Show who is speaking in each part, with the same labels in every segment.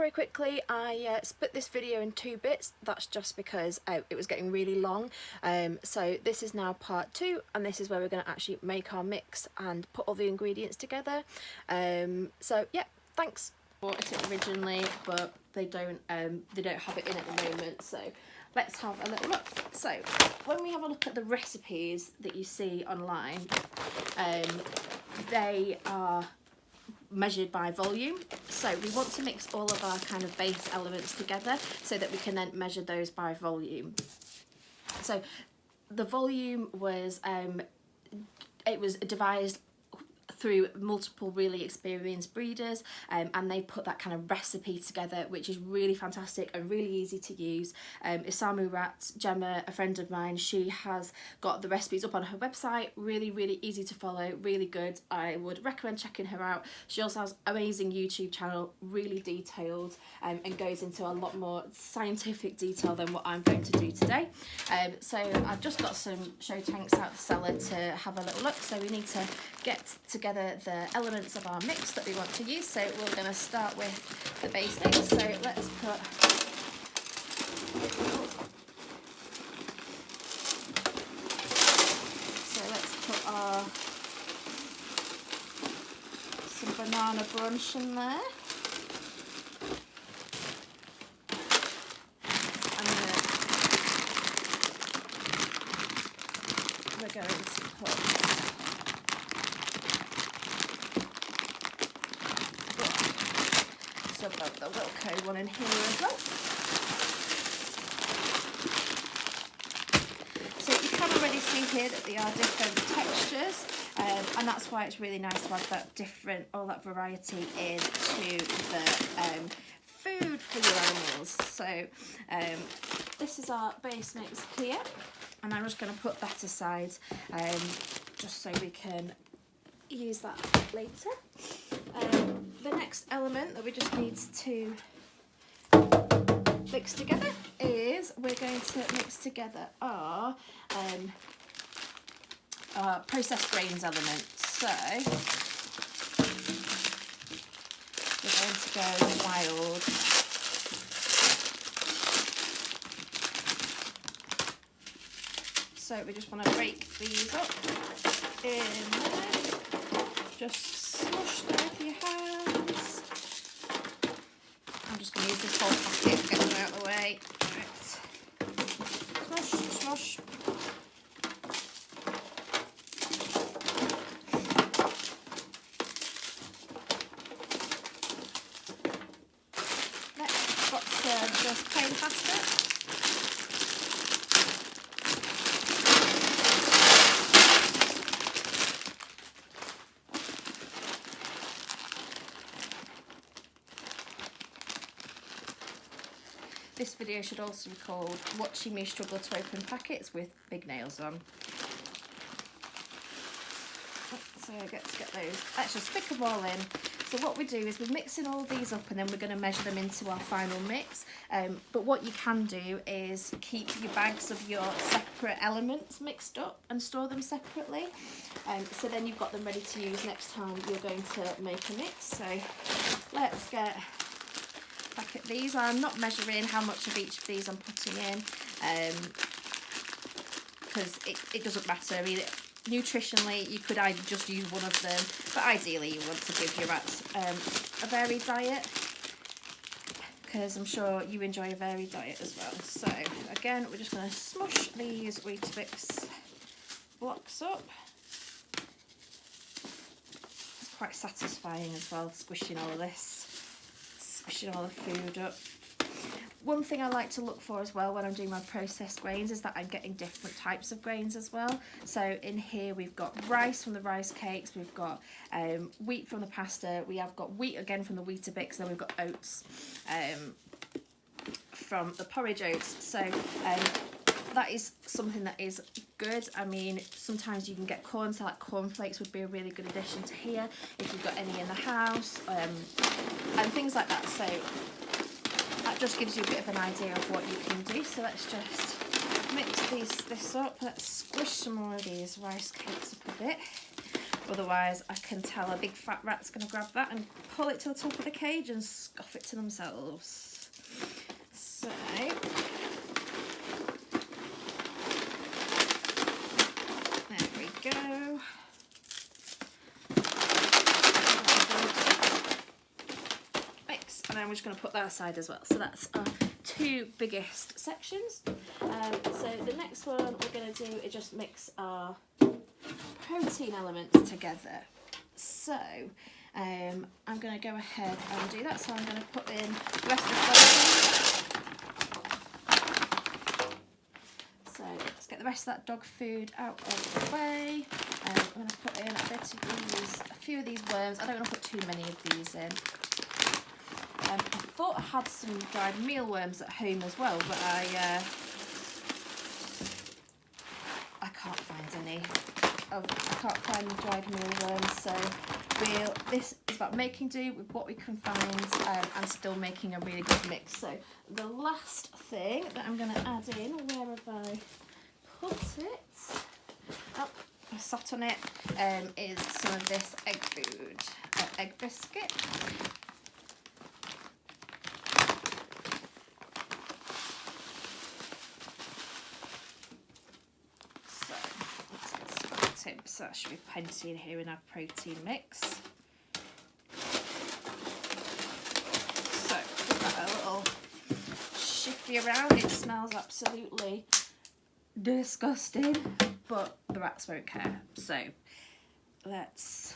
Speaker 1: very quickly, I split this video in 2 bits. That's just because it was getting really long. So this is now part 2, and this is where we're going to actually make our mix and put all the ingredients together. So yeah, thanks. Bought it originally, but they don't have it in at the moment. So let's have a little look. So when we have a look at the recipes that you see online, they are measured by volume. So we want to mix all of our kind of base elements together so that we can then measure those by volume. So the volume was it was devised through multiple really experienced breeders, and they put that kind of recipe together, which is really fantastic and really easy to use. Isamu Rat, Gemma, a friend of mine, she has got the recipes up on her website. Really easy to follow, really good. I would recommend checking her out. She also has an amazing YouTube channel, really detailed, and goes into a lot more scientific detail than what I'm going to do today. So I've just got some show tanks out the cellar to have a little look. So we need to get together the elements of our mix that we want to use. So we're going to start with the base mix. So let's put our some banana brunch in there. We're going to put some of the Wilko one in here as well. So you can already see here that they are different textures, and that's why it's really nice to add that different, all that variety into the food for your animals. So this is our base mix here, and I'm just going to put that aside just so we can use that later. The next element that we just need to mix together is we're going to mix together our processed grains element. So we're going to go wild. So we just want to break these up in there. Just smush them with your hands. I'm just going to use this whole packet, get them out of the way. Right. Smush. Next, got some just plain pasta. This video should also be called Watching Me Struggle to Open Packets with Big Nails On. So let's get those. Let's just stick them all in. So what we do is we're mixing all these up, and then we're going to measure them into our final mix. But what you can do is keep your bags of your separate elements mixed up and store them separately. So then you've got them ready to use next time you're going to make a mix. So let's get back at these. I'm not measuring how much of each of these I'm putting in, because it doesn't matter. I mean, nutritionally you could either just use one of them, but ideally you want to give your rats a varied diet, because I'm sure you enjoy a varied diet as well. So again, we're just going to smush these Weetabix blocks up. It's quite satisfying as well, squishing all of this. Squishing all the food up. One thing I like to look for as well when I'm doing my processed grains is that I'm getting different types of grains as well. So in here we've got rice from the rice cakes, we've got wheat from the pasta, we have got wheat again from the Weetabix, then we've got oats from the porridge oats. So that is something that is good. I mean, sometimes you can get corn, so like cornflakes would be a really good addition to here if you've got any in the house, and things like that. So that just gives you a bit of an idea of what you can do. So let's just mix this up. Let's squish some more of these rice cakes up a bit. Otherwise, I can tell a big fat rat's going to grab that and pull it to the top of the cage and scoff it to themselves. So, there we go. Mix, and then we're just going to put that aside as well. So that's our two biggest sections. So the next one we're going to do is just mix our protein elements together. So I'm going to go ahead and do that. So I'm going to put in the rest of the dog food. So let's get the rest of that dog food out of the way. I'm going to put in a few of these worms. I don't want to put too many of these in. I thought I had some dried mealworms at home as well, but I can't find any. I can't find dried mealworms, so this is about making do with what we can find and still making a really good mix. So the last thing that I'm going to add in, where have I put it? Oh, I sat on it, is some of this egg food, egg biscuit. So that should be plenty in here in our protein mix. So give that a little shifty around. It smells absolutely disgusting, but the rats won't care. So let's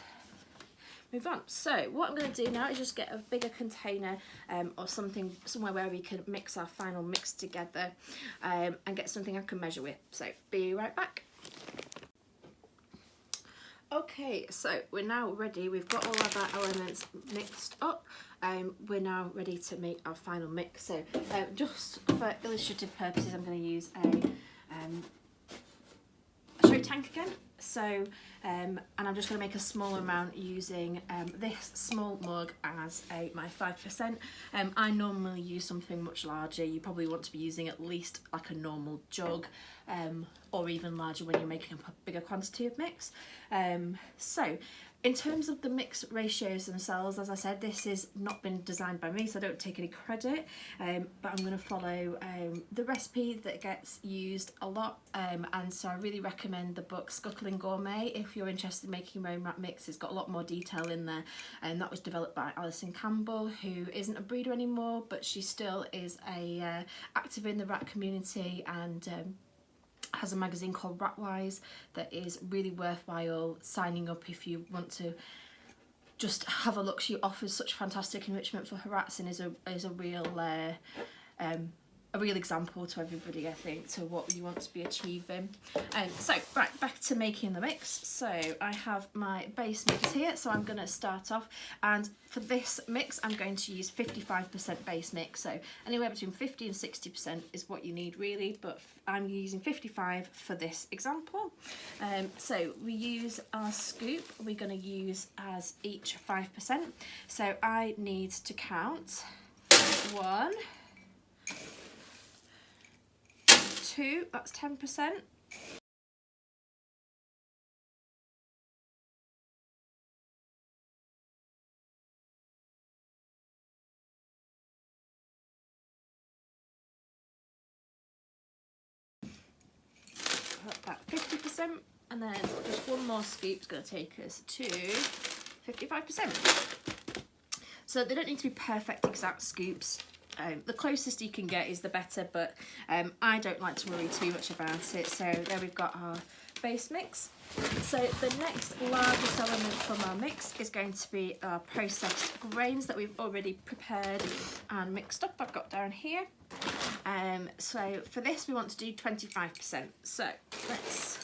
Speaker 1: move on. So what I'm going to do now is just get a bigger container or something, somewhere where we can mix our final mix together and get something I can measure with. So be right back. Okay, so we're now ready. We've got all of our elements mixed up. We're now ready to make our final mix. So just for illustrative purposes, I'm going to use a show tank again. So, and I'm just going to make a small amount using this small mug as my 5%. I normally use something much larger. You probably want to be using at least like a normal jug or even larger when you're making a bigger quantity of mix. So in terms of the mix ratios themselves, as I said, this has not been designed by me, so I don't take any credit, but I'm going to follow the recipe that gets used a lot, and so I really recommend the book Scuttling Gourmet if you're interested in making your own rat mix. It's got a lot more detail in there, and that was developed by Alison Campbell, who isn't a breeder anymore, but she still is active in the rat community and has a magazine called Ratwise that is really worthwhile signing up if you want to just have a look. She offers such fantastic enrichment for her rats and is a real example to everybody, I think, to what you want to be achieving. So right, back to making the mix. So I have my base mix here, so I'm going to start off, and for this mix I'm going to use 55% base mix, so anywhere between 50 and 60% is what you need really, but I'm using 55 for this example. So we use our scoop, we're going to use as each 5%, so I need to count 1, 2, that's 10%. About 50%, and then just one more scoop is going to take us to 55%. So they don't need to be perfect exact scoops. The closest you can get is the better, but I don't like to worry too much about it. So there we've got our base mix. So the next largest element from our mix is going to be our processed grains that we've already prepared and mixed up. I've got down here. So for this we want to do 25%. So let's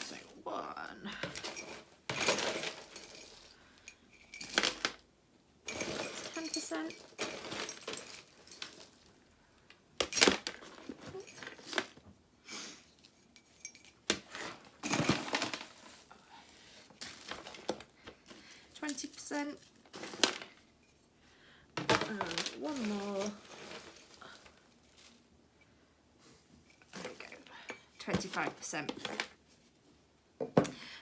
Speaker 1: so 1, 10%. And one more. There we go. 25%.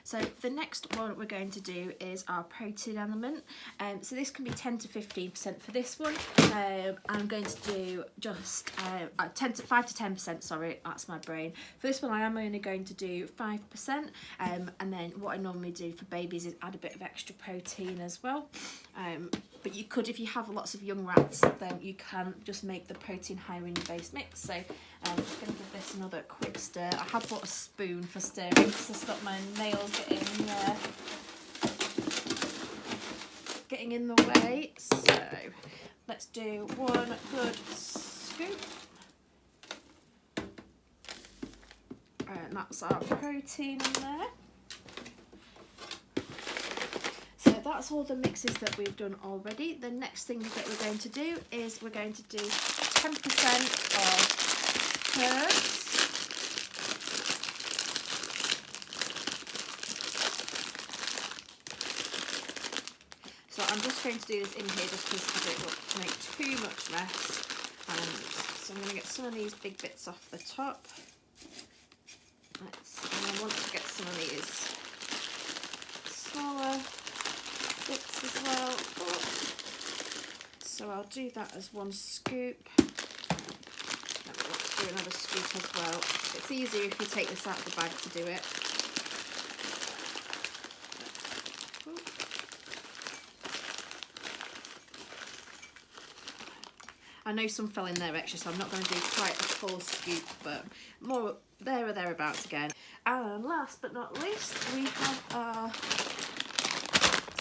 Speaker 1: So the next one we're going to do is our protein element. So this can be 10 to 15% for this one. I'm going to do just 5 to 10%, sorry, that's my brain. For this one I am only going to do 5%, and then what I normally do for babies is add a bit of extra protein as well. But you could, if you have lots of young rats, then you can just make the protein higher in your base mix. So I'm just going to give this another quick stir. I have bought a spoon for stirring to stop my nails getting in the way. So let's do one good scoop. And that's our protein in there. So that's all the mixes that we've done already. The next thing that we're going to do is we're going to do 10% of herbs. So I'm just going to do this in here just because I don't want to make too much mess. So I'm going to get some of these big bits off the top. And I want to get some of these smaller bits as well. So I'll do that as one scoop. And let's do another scoop as well. It's easier if you take this out of the bag to do it. I know some fell in there extra, so I'm not going to do quite a full scoop, but more there or thereabouts again. And last but not least, we have our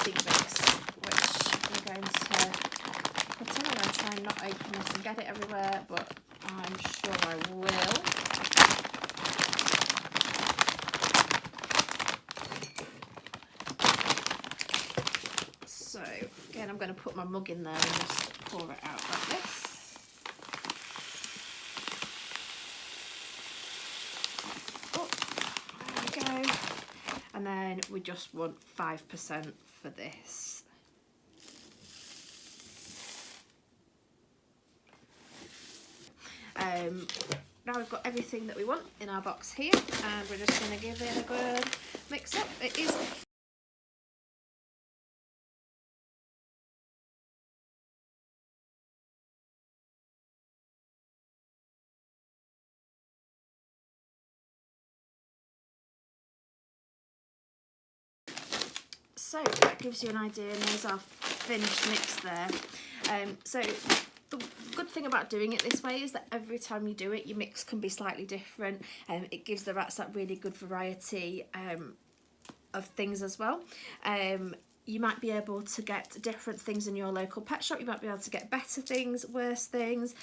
Speaker 1: seed mix, which we're going to put in. I'm going to try and not open this and get it everywhere, but I'm sure I will. So again, I'm going to put my mug in there and just pour it out like this. And then we just want 5% for this. Now we've got everything that we want in our box here, and we're just going to give it a good mix up. It is so that gives you an idea, and there's our finished mix there. So the good thing about doing it this way is that every time you do it, your mix can be slightly different, and it gives the rats that really good variety of things as well. You might be able to get different things in your local pet shop. You might be able to get better things, worse things.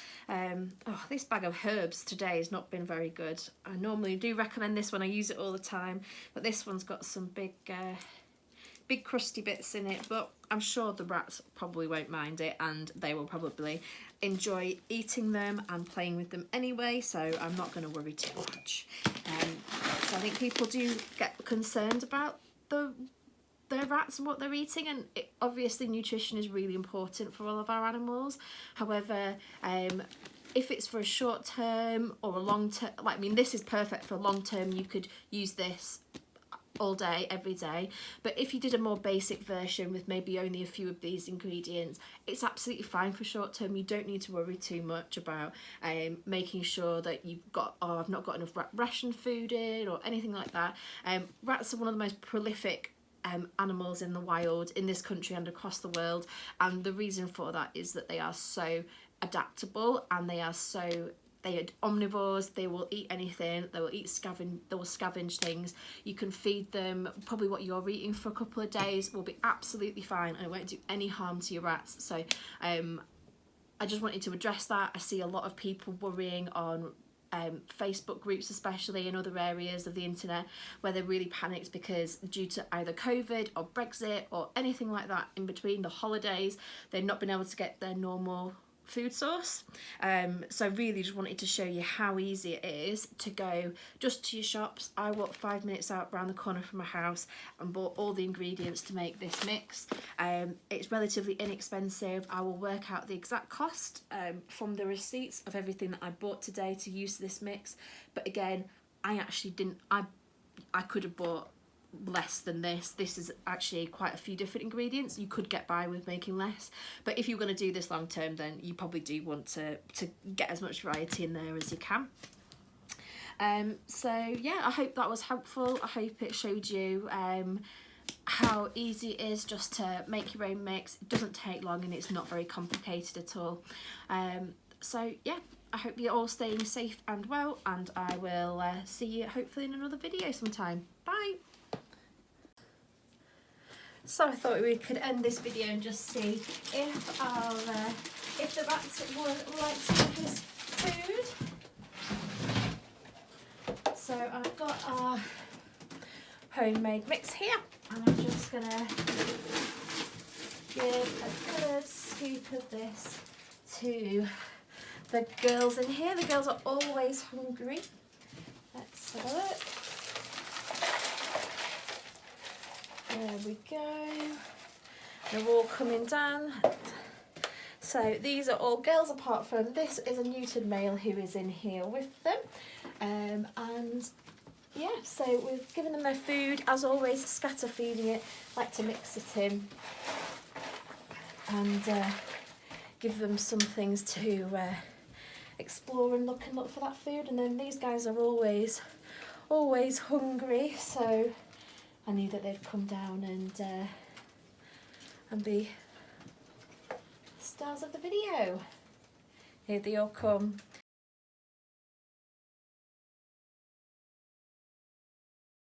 Speaker 1: This bag of herbs today has not been very good. I normally do recommend this one. I use it all the time, but this one's got some big crusty bits in it, but I'm sure the rats probably won't mind it, and they will probably enjoy eating them and playing with them anyway, so I'm not going to worry too much. So I think people do get concerned about their rats and what they're eating, and obviously nutrition is really important for all of our animals. However, if it's for a short term or a long term, this is perfect for long term. You could use this all day, every day, but if you did a more basic version with maybe only a few of these ingredients, it's absolutely fine for short term. You don't need to worry too much about making sure that you've got, I've not got enough ration food in or anything like that. Rats are one of the most prolific animals in the wild in this country and across the world, and the reason for that is that they are so adaptable, and they are omnivores. They will eat anything. They will scavenge things. You can feed them probably what you're eating for a couple of days will be absolutely fine, and it won't do any harm to your rats. So I just wanted to address that. I see a lot of people worrying on Facebook groups, especially in other areas of the internet, where they're really panicked because due to either COVID or Brexit or anything like that in between, the holidays, they've not been able to get their normal food source. So really just wanted to show you how easy it is to go just to your shops. I walked 5 minutes out around the corner from my house and bought all the ingredients to make this mix. It's relatively inexpensive. I will work out the exact cost from the receipts of everything that I bought today to use this mix, but again, I actually didn't, I could have bought less than this. This is actually quite a few different ingredients. You could get by with making less, but if you're going to do this long term, then you probably do want to get as much variety in there as you can. So yeah, I hope that was helpful. I hope it showed you how easy it is just to make your own mix. It doesn't take long and it's not very complicated at all. So yeah, I hope you're all staying safe and well, and I will see you hopefully in another video sometime. Bye! So I thought we could end this video and just see if if the rats would like some of his food. So I've got our homemade mix here, and I'm just gonna give a good scoop of this to the girls in here. The girls are always hungry. Let's have a look. There we go. They're all coming down. So these are all girls, apart from this is a neutered male who is in here with them. And yeah, so we've given them their food. As always, scatter feeding it, like to mix it in and give them some things to explore and look for that food. And then these guys are always hungry, so I knew that they'd come down and be stars of the video. Here they all come.